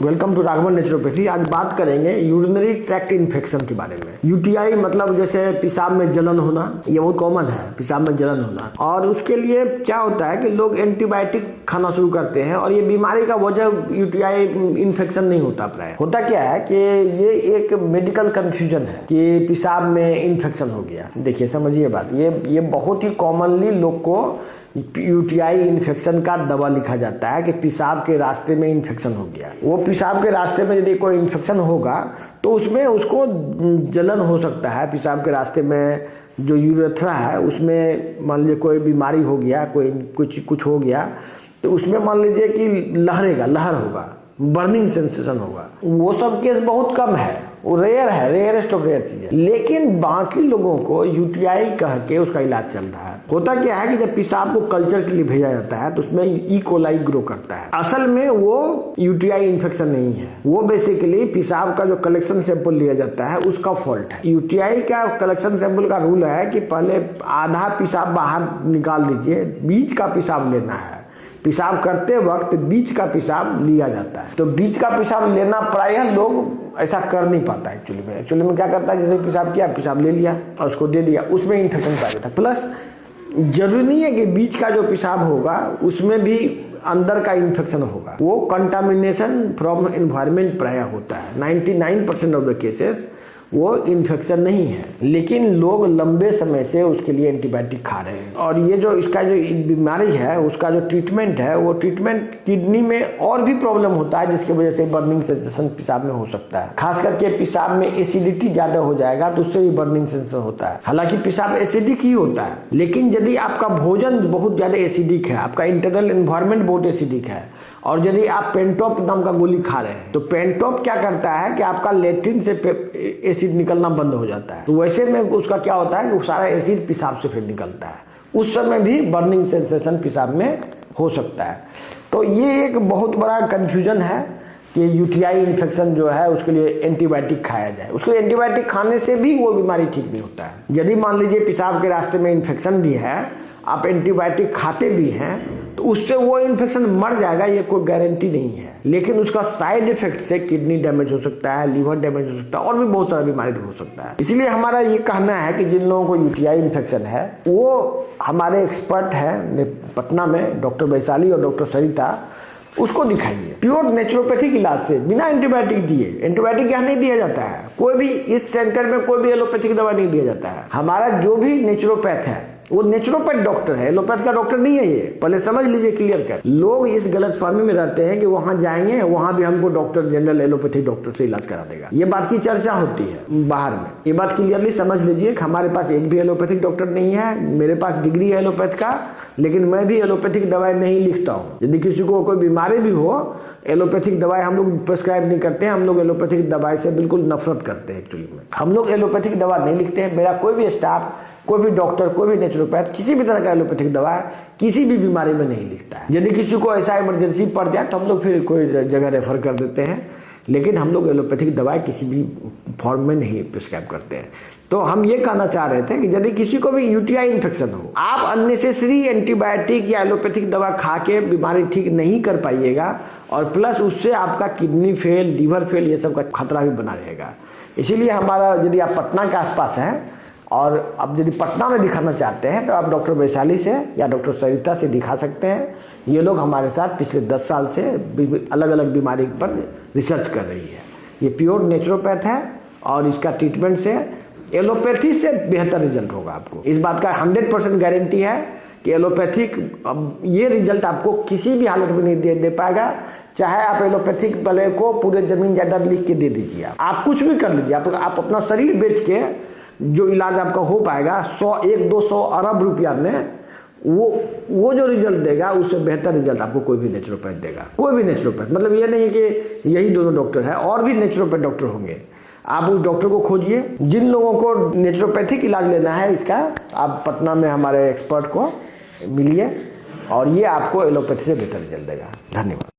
Welcome to Raghavan naturopathy. आज बात करेंगे यूरिनरी ट्रैक्ट इन्फेक्शन के बारे में। यूटीआई मतलब जैसे पेशाब में जलन होना, ये बहुत कॉमन है, पेशाब में जलन होना। और उसके लिए क्या होता है कि लोग एंटीबायोटिक खाना शुरू करते हैं और ये बीमारी का वजह यूटीआई इन्फेक्शन नहीं होता। प्राय होता क्या है कि ये एक मेडिकल कंफ्यूजन है कि पेशाब में इन्फेक्शन हो गया। देखिए समझिए बात, ये बहुत ही कॉमनली लोग को यूटीआई इन्फेक्शन का दवा लिखा जाता है कि पेशाब के रास्ते में इन्फेक्शन हो गया। वो पेशाब के रास्ते में यदि कोई इन्फेक्शन होगा तो उसमें उसको जलन हो सकता है। पेशाब के रास्ते में जो यूरेथ्रा है उसमें मान लीजिए कोई बीमारी हो गया, कोई कुछ हो गया तो उसमें मान लीजिए कि लहर होगा, बर्निंग सेंसेशन होगा। वो सब केस बहुत कम है, वो रेयर है, रेयरेस्ट ऑफ रेयर चीज है। लेकिन बाकी लोगों को यूटीआई कह के उसका इलाज चल रहा है। होता क्या है कि जब पेशाब को कल्चर के लिए भेजा जाता है तो उसमें ई कोलाई ग्रो करता है। असल में वो यूटीआई इन्फेक्शन नहीं है, वो बेसिकली पेशाब का जो कलेक्शन सैंपल लिया जाता है उसका फॉल्ट है। यूटीआई का कलेक्शन सैंपल का रूल है कि पहले आधा पेशाब बाहर निकाल दीजिए, बीच का पेशाब लेना है। पेशाब करते वक्त बीच का पेशाब लिया जाता है। तो बीच का पेशाब लेना प्रायः लोग ऐसा कर नहीं पाता है। एक्चुअली में क्या करता है, जैसे पेशाब किया, पेशाब ले लिया और उसको दे दिया, उसमें इन्फेक्शन पाया जाता है। प्लस जरूरी नहीं है कि बीच का जो पेशाब होगा उसमें भी अंदर का इन्फेक्शन होगा। वो कंटामिनेशन फ्रॉम एनवायरनमेंट प्रायः होता है। 99% ऑफ द केसेस वो इन्फेक्शन नहीं है, लेकिन लोग लंबे समय से उसके लिए एंटीबायोटिक खा रहे हैं। और ये जो इसका जो बीमारी है उसका जो ट्रीटमेंट है, वो ट्रीटमेंट किडनी में और भी प्रॉब्लम होता है जिसकी वजह से बर्निंग सेंसेशन पेशाब में हो सकता है। खास करके पेशाब में एसिडिटी ज्यादा हो जाएगा तो उससे भी बर्निंग सेंसेशन होता है। हालांकि पेशाब एसिडिक ही होता है, लेकिन यदि आपका भोजन बहुत ज्यादा एसिडिक है, आपका इंटरनल एनवायरनमेंट बहुत एसिडिक है और यदि आप पेंटॉप नाम का गोली खा रहे हैं तो पेंटॉप क्या करता है कि आपका लेट्रिन से एसिड निकलना बंद हो जाता है। तो वैसे में उसका क्या होता है कि सारा एसिड पेशाब से फिर निकलता है। उस समय भी बर्निंग सेंसेशन पेशाब में हो सकता है। तो ये एक बहुत बड़ा कंफ्यूजन है कि यूटीआई इन्फेक्शन जो है उसके लिए एंटीबायोटिक खाया जाए। उसके लिए एंटीबायोटिक खाने से भी वो बीमारी ठीक नहीं होता है। यदि मान लीजिए पेशाब के रास्ते में इन्फेक्शन भी है, आप एंटीबायोटिक खाते भी हैं तो उससे वो इन्फेक्शन मर जाएगा, ये कोई गारंटी नहीं है। लेकिन उसका साइड इफेक्ट से किडनी डैमेज हो सकता है, लीवर डैमेज हो सकता है और भी बहुत सारा बीमारी हो सकता है। इसलिए हमारा ये कहना है कि जिन लोगों को यूटीआई इन्फेक्शन है वो हमारे एक्सपर्ट हैं पटना में, डॉक्टर वैशाली और डॉक्टर सरिता, उसको दिखाइए। प्योर नेचुरोपैथिक इलाज से बिना एंटीबायोटिक दिए, एंटीबायोटिक यहाँ नहीं दिया जाता है। कोई भी इस सेंटर में कोई भी एलोपैथिक दवा नहीं दिया जाता है। हमारा जो भी नेचुरोपैथ है वो नेचुरोपैथ डॉक्टर है, एलोपैथ का डॉक्टर नहीं है। ये पहले समझ लीजिए, क्लियर कर। लोग इस गलतफहमी में रहते हैं कि वहां जाएंगे, वहां भी हमको डॉक्टर जनरल एलोपैथिक डॉक्टर से इलाज करा देगा। ये बात की चर्चा होती है बाहर में। ये बात क्लियरली समझ लीजिए कि हमारे पास एक भी एलोपैथिक डॉक्टर नहीं है। मेरे पास डिग्री है एलोपैथ का, लेकिन मैं भी एलोपैथिक दवाई नहीं लिखता हूँ। यदि किसी को कोई बीमारी भी हो, एलोपैथिक दवाई हम लोग प्रिस्क्राइब नहीं करते हैं। हम लोग एलोपैथिक दवाई से बिल्कुल नफरत करते हैं। एक्चुअली में हम लोग एलोपैथिक दवा नहीं लिखते हैं। मेरा कोई भी स्टाफ, कोई भी डॉक्टर, कोई भी नेचुरोपैथ किसी भी तरह का एलोपैथिक दवा किसी भी बीमारी में नहीं लिखता है। यदि किसी को ऐसा इमरजेंसी पड़ जाए तो हम लोग फिर कोई जगह रेफर कर देते हैं, लेकिन हम लोग एलोपैथिक दवाई किसी भी फॉर्म में नहीं प्रिस्क्राइब करते हैं। तो हम ये कहना चाह रहे थे कि यदि किसी को भी यूटीआई इन्फेक्शन हो, आप अननेसेसरी एंटीबायोटिक या एलोपैथिक दवा खा के बीमारी ठीक नहीं कर पाइएगा और प्लस उससे आपका किडनी फेल, लीवर फेल, ये सब का खतरा भी बना रहेगा। इसीलिए हमारा, यदि आप पटना के आसपास हैं और अब यदि पटना में दिखाना चाहते हैं तो आप डॉक्टर वैशाली से या डॉक्टर सरिता से दिखा सकते हैं। ये लोग हमारे साथ पिछले 10 साल से अलग अलग बीमारी पर रिसर्च कर रही है। ये प्योर नेचुरोपैथ है और इसका ट्रीटमेंट से, एलोपैथी से बेहतर रिजल्ट होगा आपको। इस बात का 100% गारंटी है कि एलोपैथिक अब ये रिजल्ट आपको किसी भी हालत में नहीं दे पाएगा। चाहे आप एलोपैथिक वाले को पूरे जमीन जायदाद लिख के दे दीजिए, आप कुछ भी कर लीजिए, आप अपना शरीर बेच के जो इलाज आपका हो पाएगा 100-200 अरब रुपया में, वो जो रिजल्ट देगा उससे बेहतर रिजल्ट आपको कोई भी नेचुरोपैथ देगा। कोई भी नेचुरोपैथ, मतलब ये नहीं है कि यही दोनों डॉक्टर है, और भी नेचुरोपैथ डॉक्टर होंगे। आप उस डॉक्टर को खोजिए। जिन लोगों को नेचुरोपैथिक इलाज लेना है इसका, आप पटना में हमारे एक्सपर्ट को मिलिए और ये आपको एलोपैथी से बेहतर रिजल्ट देगा। धन्यवाद।